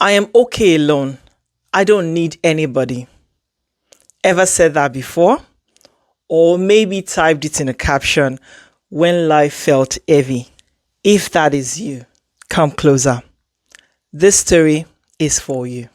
I am okay alone. I don't need anybody. Ever said that before? Or maybe typed it in a caption when life felt heavy. If that is you, come closer. This story is for you.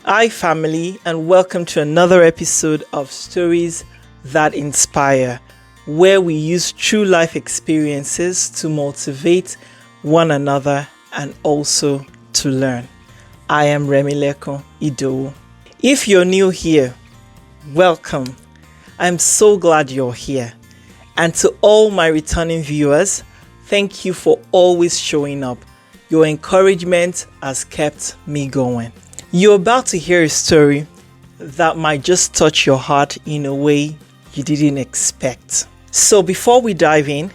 Hi family, and welcome to another episode of Stories That Inspire, where we use true life experiences to motivate one another and also to learn. I am Remilekun, Idowu. If you're new here, welcome. I'm so glad you're here. And to all my returning viewers, thank you for always showing up. Your encouragement has kept me going. You're about to hear a story that might just touch your heart in a way you didn't expect. So before we dive in,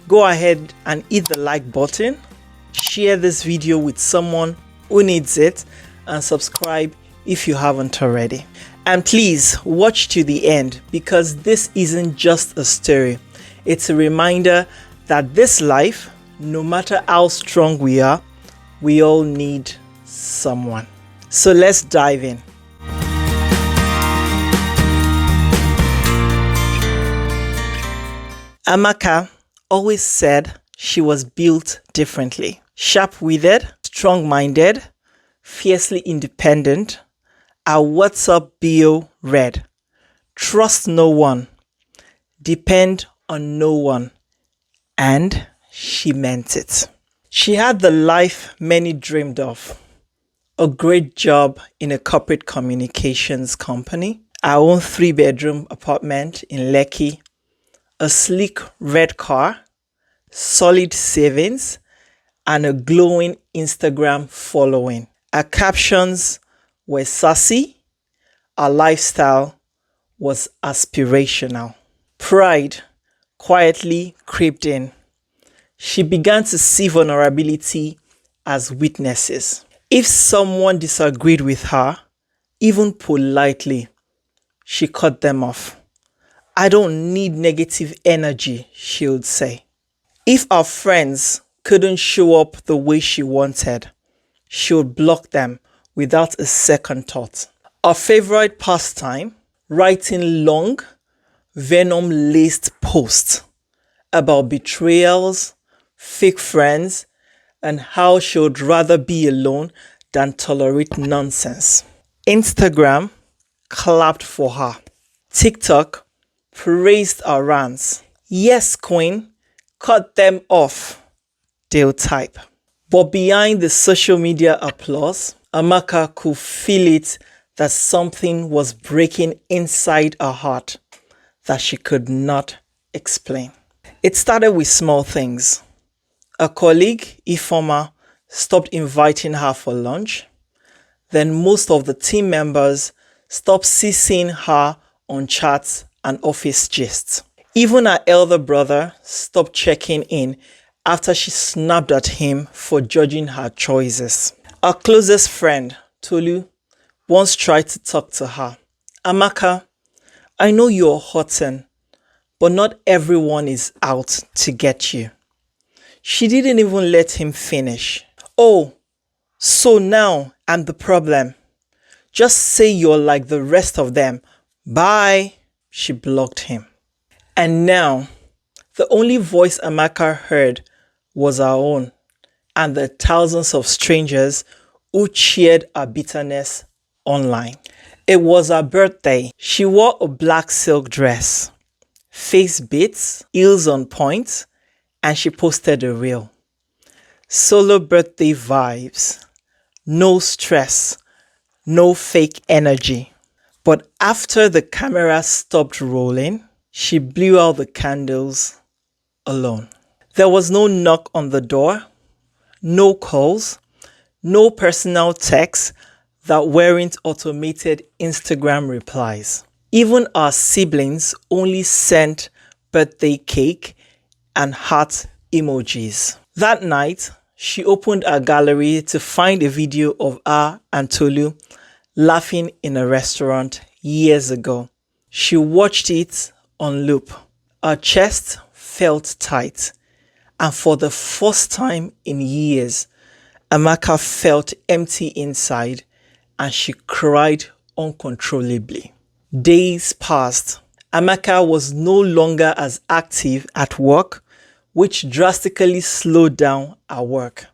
go ahead and hit the like button, share this video with someone who needs it, and subscribe if you haven't already. And please watch to the end, because this isn't just a story. It's a reminder that this life, no matter how strong we are, we all need someone. So let's dive in. Amaka always said she was built differently. Sharp-witted, strong-minded, fiercely independent. Her WhatsApp bio read, "Trust no one, depend on no one." And she meant it. She had the life many dreamed of. A great job in a corporate communications company, our own 3-bedroom apartment in Lekki, a sleek red car, solid savings, and a glowing Instagram following. Our captions were sassy, our lifestyle was aspirational. Pride quietly crept in. She began to see vulnerability as weaknesses. If someone disagreed with her, even politely, she cut them off. "I don't need negative energy," she would say. If our friends couldn't show up the way she wanted, she would block them without a second thought. Her favorite pastime, writing long, venom-laced posts about betrayals, fake friends, and how she would rather be alone than tolerate nonsense. Instagram clapped for her. TikTok praised her rants. "Yes, queen, cut them off," they'll type. But behind the social media applause, Amaka could feel it, that something was breaking inside her heart that she could not explain. It started with small things. A colleague, Ifoma, stopped inviting her for lunch. Then most of the team members stopped seeing her on chats and office gists. Even her elder brother stopped checking in after she snapped at him for judging her choices. Her closest friend, Tolu, once tried to talk to her. "Amaka, I know you're hurting, but not everyone is out to get you." She didn't even let him finish. "Oh, so now I'm the problem. Just say you're like the rest of them. Bye." She blocked him. And now, the only voice Amaka heard was her own, and the thousands of strangers who cheered her bitterness online. It was her birthday. She wore a black silk dress, face beats, heels on point, and she posted a reel. Solo birthday vibes. No stress. No fake energy. But after the camera stopped rolling, she blew out the candles alone. There was no knock on the door, no calls, no personal texts that weren't automated Instagram replies. Even our siblings only sent birthday cake and heart emojis. That night, she opened her gallery to find a video of her and Tolu laughing in a restaurant years ago. She watched it on loop. Her chest felt tight And for the first time in years, Amaka felt empty inside and she cried uncontrollably. Days passed. Amaka was no longer as active at work, which drastically slowed down her work.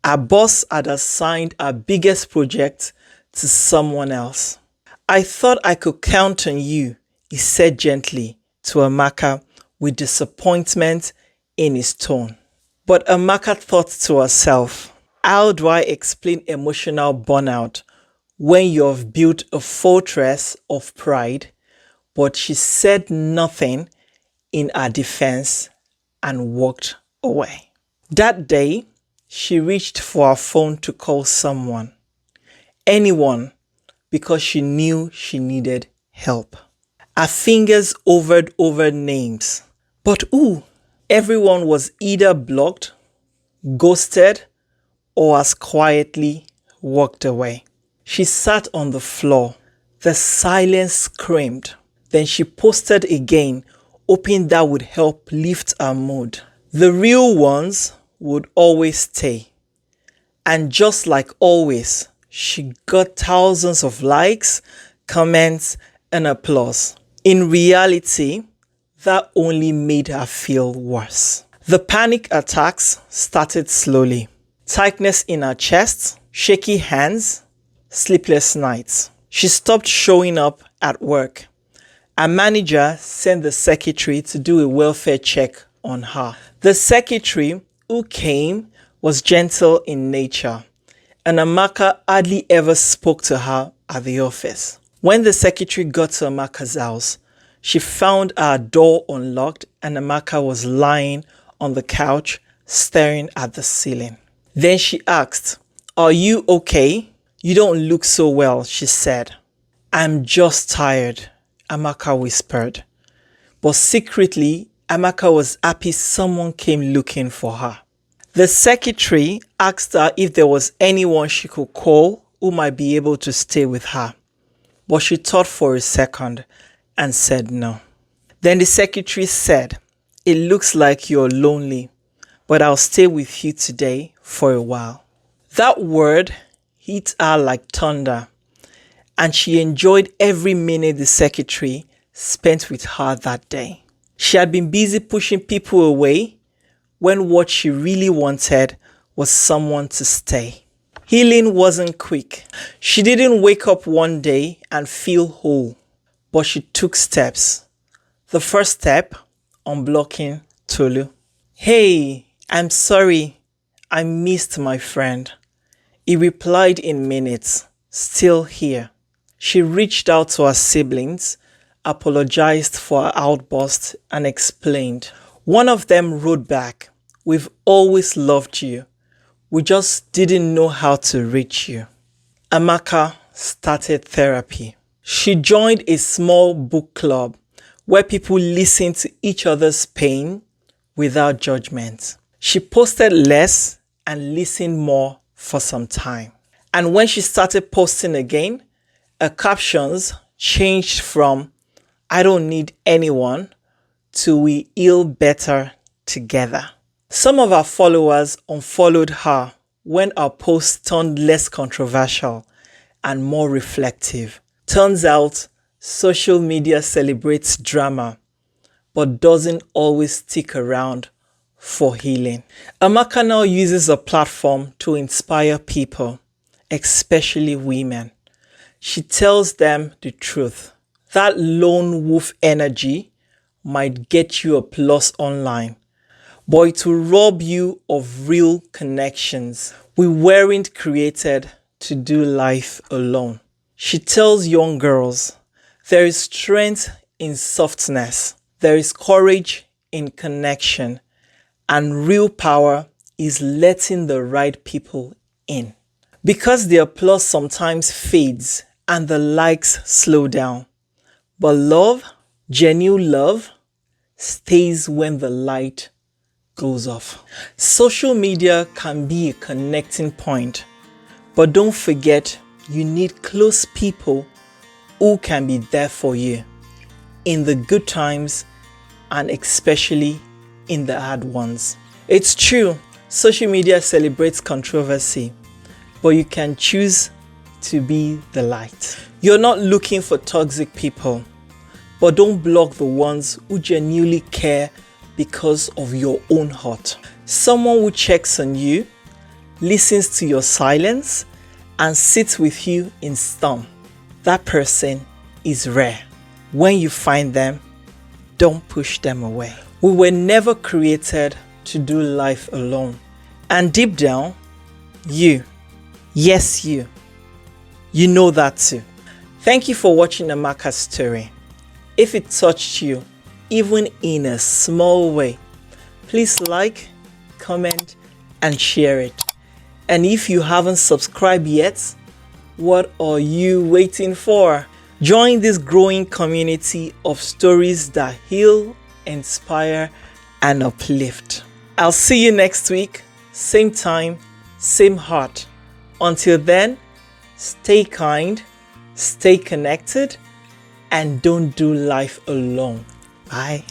Our boss had assigned our biggest project to someone else. I thought I could count on you, he said gently to Amaka with disappointment in his tone. But Amaka thought to herself, how do I explain emotional burnout when you have built a fortress of pride? But she said nothing in her defense and walked away. That day, she reached for her phone to call someone, anyone, because she knew she needed help. Her fingers hovered over names, but who? Everyone was either blocked, ghosted, or as quietly walked away. She sat on the floor. The silence screamed. Then she posted again, hoping that would help lift her mood. The real ones would always stay. And just like always, she got thousands of likes, comments, and applause. In reality, that only made her feel worse. The panic attacks started slowly. Tightness in her chest, shaky hands, sleepless nights. She stopped showing up at work. Her manager sent the secretary to do a welfare check on her. The secretary who came was gentle in nature, and Amaka hardly ever spoke to her at the office. When the secretary got to Amaka's house, she found her door unlocked and Amaka was lying on the couch staring at the ceiling. Then she asked, "Are you okay? You don't look so well," she said. "I'm just tired," Amaka whispered. But secretly, Amaka was happy someone came looking for her. The secretary asked her if there was anyone she could call who might be able to stay with her. But she thought for a second and said no. Then the secretary said, "It looks like you're lonely, but I'll stay with you today for a while." That word hit her like thunder, and she enjoyed every minute the secretary spent with her that day. She had been busy pushing people away when what she really wanted was someone to stay. Healing wasn't quick. She didn't wake up one day and feel whole, but she took steps. The first step, unblocking Tolu. "Hey, I'm sorry. I missed my friend." He replied in minutes, "Still here." She reached out to her siblings, apologized for her outburst, and explained. One of them wrote back, "We've always loved you. We just didn't know how to reach you." Amaka started therapy. She joined a small book club where people listened to each other's pain without judgment. She posted less and listened more for some time. And when she started posting again, her captions changed from "I don't need anyone" to "We heal better together." Some of her followers unfollowed her when her posts turned less controversial and more reflective. Turns out, social media celebrates drama, but doesn't always stick around for healing. Amaka now uses a platform to inspire people, especially women. She tells them the truth. That lone wolf energy might get you applause online, but it will rob you of real connections. We weren't created to do life alone. She tells young girls, there is strength in softness, there is courage in connection, and real power is letting the right people in. Because the applause sometimes fades and the likes slow down, but love, genuine love, stays when the light goes off. Social media can be a connecting point, but don't forget you need close people who can be there for you in the good times and especially in the hard ones. It's true, social media celebrates controversy, but you can choose to be the light. You're not looking for toxic people, but don't block the ones who genuinely care because of your own heart. Someone who checks on you, listens to your silence, and sits with you in storm. That person is rare. When you find them, don't push them away. We were never created to do life alone. And deep down, you know that too. Thank you for watching Amaka's story. If it touched you, even in a small way, please like, comment, and share it. And if you haven't subscribed yet, what are you waiting for? Join this growing community of stories that heal, inspire, and uplift. I'll see you next week, same time, same heart. Until then, stay kind, stay connected, and don't do life alone. Bye.